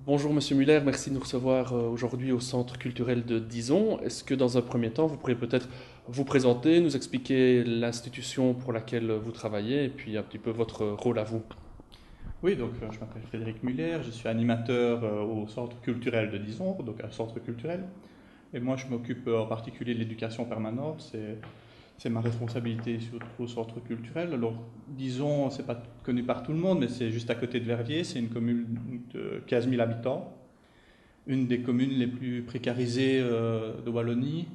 Bonjour Monsieur Muller, merci de nous recevoir aujourd'hui au Centre culturel de Dizon. Est-ce que dans un premier temps, vous pourriez peut-être vous présenter, nous expliquer l'institution pour laquelle vous travaillez et puis un petit peu votre rôle à vous? Oui, donc je m'appelle Frédéric Muller, je suis animateur au Centre culturel de Dizon, donc un centre culturel. Et moi, je m'occupe en particulier de l'éducation permanente, c'est ma responsabilité surtout au centre culturel. Alors, Dizon, c'est pas connu par tout le monde, mais c'est juste à côté de Verviers, c'est une commune de 15 000 habitants, une des communes les plus précarisées de Wallonie.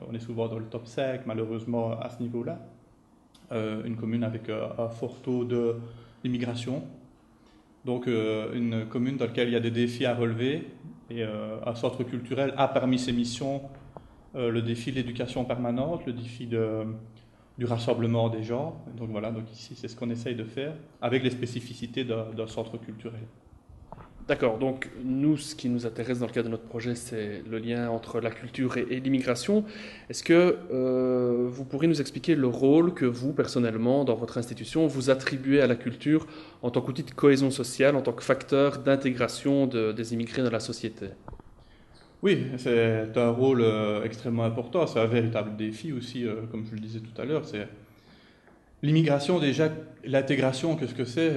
On est souvent dans le top 5, malheureusement, à ce niveau-là. Une commune avec un fort taux d'immigration. Donc une commune dans laquelle il y a des défis à relever et un centre culturel a parmi ses missions le défi de l'éducation permanente, le défi du rassemblement des gens. Donc voilà, donc ici c'est ce qu'on essaye de faire avec les spécificités d'un centre culturel. D'accord, donc nous, ce qui nous intéresse dans le cadre de notre projet, c'est le lien entre la culture et l'immigration. Est-ce que vous pourriez nous expliquer le rôle que vous, personnellement, dans votre institution, vous attribuez à la culture en tant qu'outil de cohésion sociale, en tant que facteur d'intégration des immigrés dans la société? Oui, c'est un rôle extrêmement important, c'est un véritable défi aussi, comme je le disais tout à l'heure. C'est l'immigration déjà, l'intégration, qu'est-ce que c'est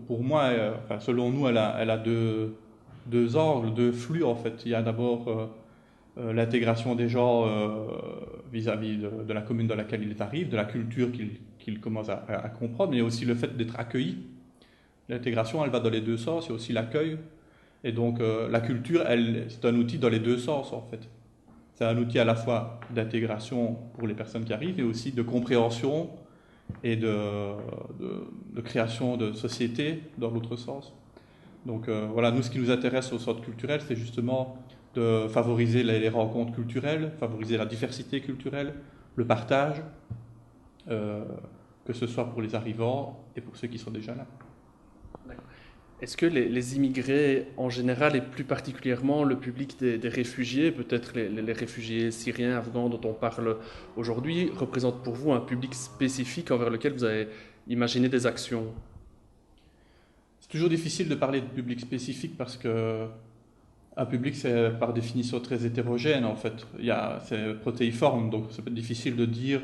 pour moi, enfin, selon nous, elle a deux angles, deux flux en fait. Il y a d'abord l'intégration des gens vis-à-vis de la commune dans laquelle ils arrivent, de la culture qu'ils commencent à comprendre, mais il y a aussi le fait d'être accueillis. L'intégration, elle va dans les deux sens, il y a aussi l'accueil. Et donc la culture, c'est un outil dans les deux sens en fait. C'est un outil à la fois d'intégration pour les personnes qui arrivent et aussi de compréhension et de création de société dans l'autre sens. Donc voilà, nous ce qui nous intéresse au centre culturel, c'est justement de favoriser les rencontres culturelles, favoriser la diversité culturelle, le partage, euh, que ce soit pour les arrivants et pour ceux qui sont déjà là. Est-ce que les immigrés en général et plus particulièrement le public des réfugiés, peut-être les réfugiés syriens, afghans dont on parle aujourd'hui, représentent pour vous un public spécifique envers lequel vous avez imaginé des actions? C'est toujours difficile de parler de public spécifique parce que un public c'est par définition très hétérogène en fait. C'est protéiforme, donc c'est difficile de dire.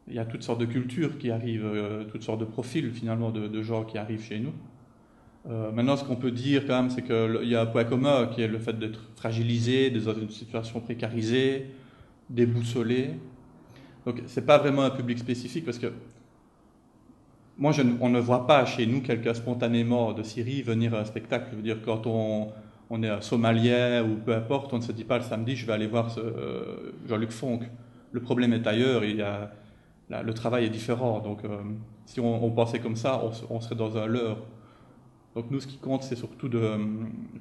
Il y a toutes sortes de cultures qui arrivent, toutes sortes de profils finalement de gens qui arrivent chez nous. Maintenant, ce qu'on peut dire quand même, c'est qu'il y a un point commun qui est le fait d'être fragilisé, dans une situation précarisée, déboussolé. Donc, c'est pas vraiment un public spécifique parce que on ne voit pas chez nous quelqu'un spontanément de Syrie venir à un spectacle. Je veux dire, quand on est un Somalien ou peu importe, on ne se dit pas le samedi, je vais aller voir Jean-Luc Fonck. Le problème est ailleurs, le travail est différent. Donc, si on pensait comme ça, on serait dans un leurre. Donc nous, ce qui compte, c'est surtout de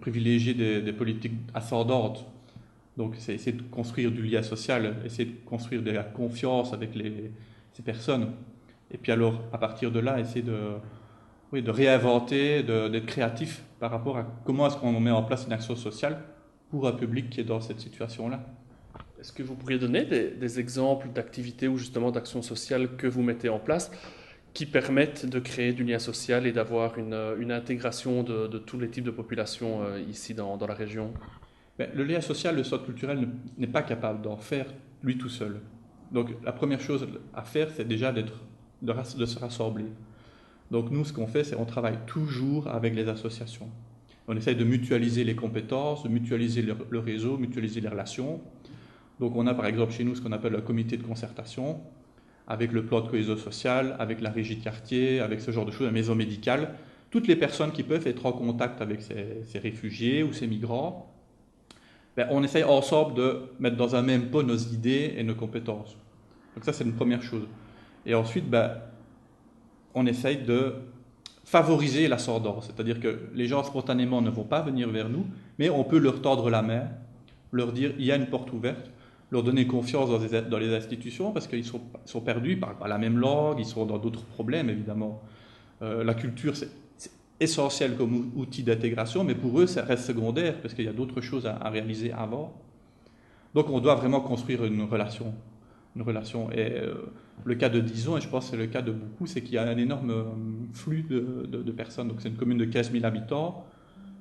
privilégier des politiques ascendantes. Donc c'est essayer de construire du lien social, essayer de construire de la confiance avec ces personnes. Et puis alors, à partir de là, essayer oui, de réinventer, d'être créatif par rapport à comment est-ce qu'on met en place une action sociale pour un public qui est dans cette situation-là. Est-ce que vous pourriez donner des exemples d'activités ou justement d'actions sociales que vous mettez en place qui permettent de créer du lien social et d'avoir une intégration de tous les types de populations ici dans la région? Mais le lien social, le centre culturel n'est pas capable d'en faire lui tout seul. Donc la première chose à faire, c'est déjà de se rassembler. Donc nous, ce qu'on fait, c'est on travaille toujours avec les associations. On essaye de mutualiser les compétences, de mutualiser le réseau, mutualiser les relations. Donc on a par exemple chez nous ce qu'on appelle le comité de concertation, avec le plan de cohésion sociale, avec la régie de quartier, avec ce genre de choses, la maison médicale. Toutes les personnes qui peuvent être en contact avec ces réfugiés ou ces migrants, ben, on essaye ensemble de mettre dans un même pot nos idées et nos compétences. Donc ça, c'est une première chose. Et ensuite, ben, on essaye de favoriser l'ascendance, c'est-à-dire que les gens spontanément ne vont pas venir vers nous, mais on peut leur tendre la main, leur dire il y a une porte ouverte, leur donner confiance dans les institutions parce qu'ils sont perdus, ils ne parlent pas la même langue, ils sont dans d'autres problèmes évidemment. La culture, c'est essentiel comme outil d'intégration, mais pour eux, ça reste secondaire parce qu'il y a d'autres choses à réaliser avant. Donc on doit vraiment construire une relation. Une relation. Et le cas de Dizon, et je pense que c'est le cas de beaucoup, c'est qu'il y a un énorme flux de personnes. Donc c'est une commune de 15 000 habitants.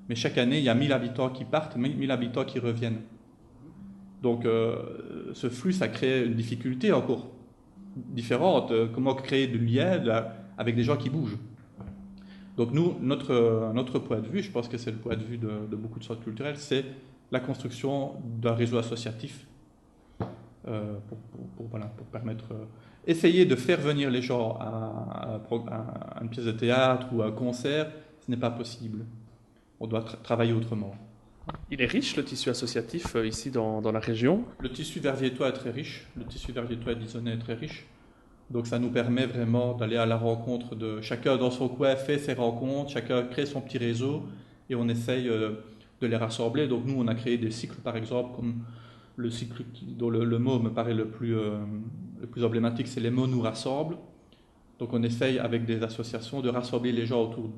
mais chaque année, il y a 1000 habitants qui partent, 1000 habitants qui reviennent. Donc, ce flux, ça crée une difficulté encore différente. Comment créer du lien avec des gens qui bougent. Donc, nous, notre point de vue, je pense que c'est le point de vue de beaucoup de centres culturels, c'est la construction d'un réseau associatif pour permettre... essayer de faire venir les gens à une pièce de théâtre ou à un concert, ce n'est pas possible. On doit travailler autrement. Il est riche, le tissu associatif, ici dans la région? Le tissu verviétois est très riche. Le tissu verviétois disonnais est très riche. Donc ça nous permet vraiment d'aller à la rencontre de chacun dans son coin, fait ses rencontres, chacun crée son petit réseau et on essaye de les rassembler. Donc nous, on a créé des cycles, par exemple, comme le cycle dont le mot me paraît le plus emblématique, c'est les mots nous rassemblent. Donc on essaye avec des associations de rassembler les gens autour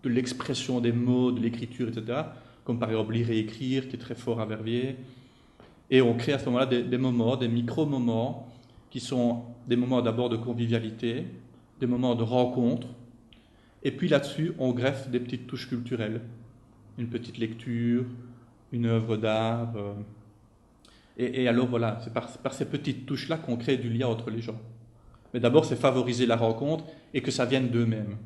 de l'expression des mots, de l'écriture, etc. Comme par exemple lire et écrire, qui est très fort à Verviers. Et on crée à ce moment-là des moments, des micro-moments, qui sont des moments d'abord de convivialité, des moments de rencontre. Et puis là-dessus, on greffe des petites touches culturelles. Une petite lecture, une œuvre d'art. Et alors voilà, c'est par ces petites touches-là qu'on crée du lien entre les gens. Mais d'abord, c'est favoriser la rencontre et que ça vienne d'eux-mêmes.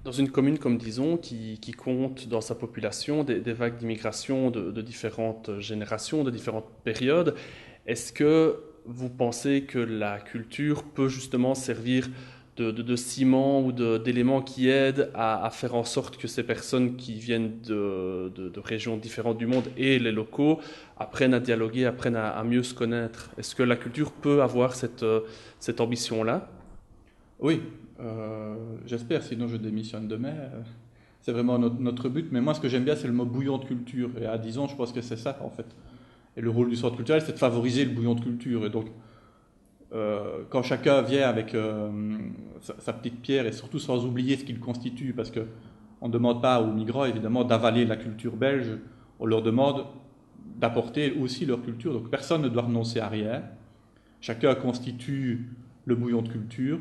Dans une commune comme Dizon, qui compte dans sa population des vagues d'immigration de différentes générations, de différentes périodes, est-ce que vous pensez que la culture peut justement servir de ciment ou d'éléments qui aident à faire en sorte que ces personnes qui viennent de régions différentes du monde et les locaux apprennent à dialoguer, apprennent à mieux se connaître? Est-ce que la culture peut avoir cette ambition-là? Oui, j'espère, sinon je démissionne demain. C'est vraiment notre but. Mais moi, ce que j'aime bien, c'est le mot bouillon de culture. Et à 10 ans, je pense que c'est ça, en fait. Et le rôle du centre culturel, c'est de favoriser le bouillon de culture. Et donc, quand chacun vient avec sa petite pierre, et surtout sans oublier ce qu'il constitue, parce qu'on ne demande pas aux migrants, évidemment, d'avaler la culture belge, on leur demande d'apporter aussi leur culture. Donc, personne ne doit renoncer à rien. Chacun constitue le bouillon de culture.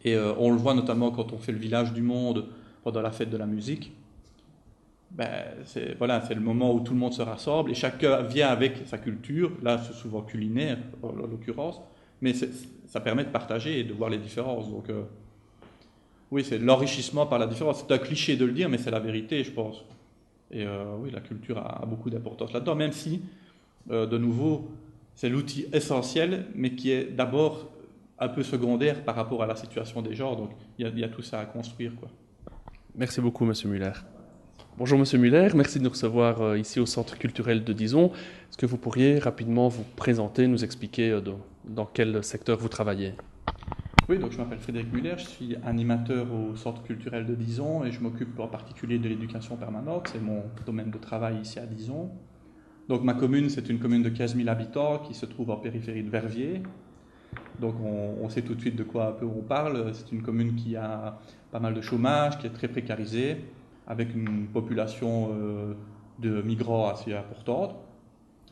Et on le voit notamment quand on fait le village du monde pendant la fête de la musique. C'est le moment où tout le monde se rassemble et chacun vient avec sa culture. Là, c'est souvent culinaire, en l'occurrence. Mais ça permet de partager et de voir les différences. Donc, oui, c'est l'enrichissement par la différence. C'est un cliché de le dire, mais c'est la vérité, je pense. Et oui, la culture a beaucoup d'importance là-dedans, même si, de nouveau, c'est l'outil essentiel, mais qui est d'abord un peu secondaire par rapport à la situation des gens. Donc, il y a tout ça à construire, quoi. Merci beaucoup, Monsieur Muller. Bonjour, Monsieur Muller. Merci de nous recevoir ici au Centre culturel de Dizon. Est-ce que vous pourriez rapidement vous présenter, nous expliquer dans quel secteur vous travaillez? Oui, donc je m'appelle Frédéric Muller, je suis animateur au Centre culturel de Dizon et je m'occupe en particulier de l'éducation permanente. C'est mon domaine de travail ici à Dizon. Donc ma commune, c'est une commune de 15 000 habitants qui se trouve en périphérie de Verviers. Donc on sait tout de suite de quoi un peu on parle. C'est une commune qui a pas mal de chômage, qui est très précarisée, avec une population de migrants assez importante.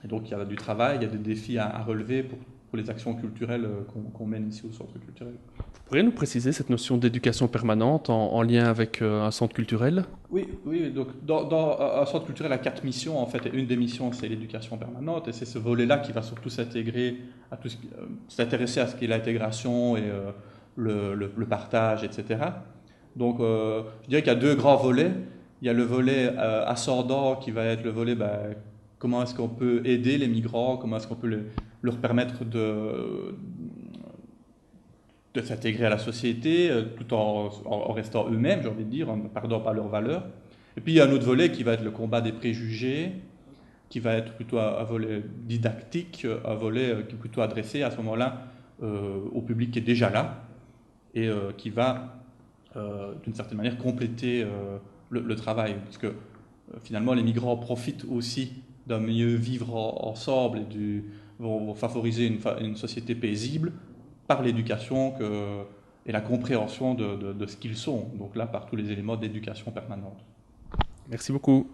Et donc il y a du travail, il y a des défis à relever pour les actions culturelles qu'on mène ici au centre culturel. Vous pourriez nous préciser cette notion d'éducation permanente en lien avec un centre culturel? Oui, donc dans un centre culturel a 4 missions en fait, et une des missions c'est l'éducation permanente, et c'est ce volet-là qui va surtout s'intéresser à ce qui est l'intégration et le partage, etc. Donc je dirais qu'il y a 2 grands volets. Il y a le volet ascendant qui va être le volet comment est-ce qu'on peut aider les migrants, comment est-ce qu'on peut leur permettre de s'intégrer à la société tout en restant eux-mêmes, j'ai envie de dire, en ne perdant pas leurs valeurs. Et puis il y a un autre volet qui va être le combat des préjugés, qui va être plutôt un volet didactique, un volet qui est plutôt adressé à ce moment-là au public qui est déjà là et qui va d'une certaine manière compléter le travail. Parce que finalement les migrants profitent aussi d'un mieux vivre ensemble et vont favoriser une société paisible par l'éducation et la compréhension de ce qu'ils sont. Donc là, par tous les éléments d'éducation permanente. Merci beaucoup.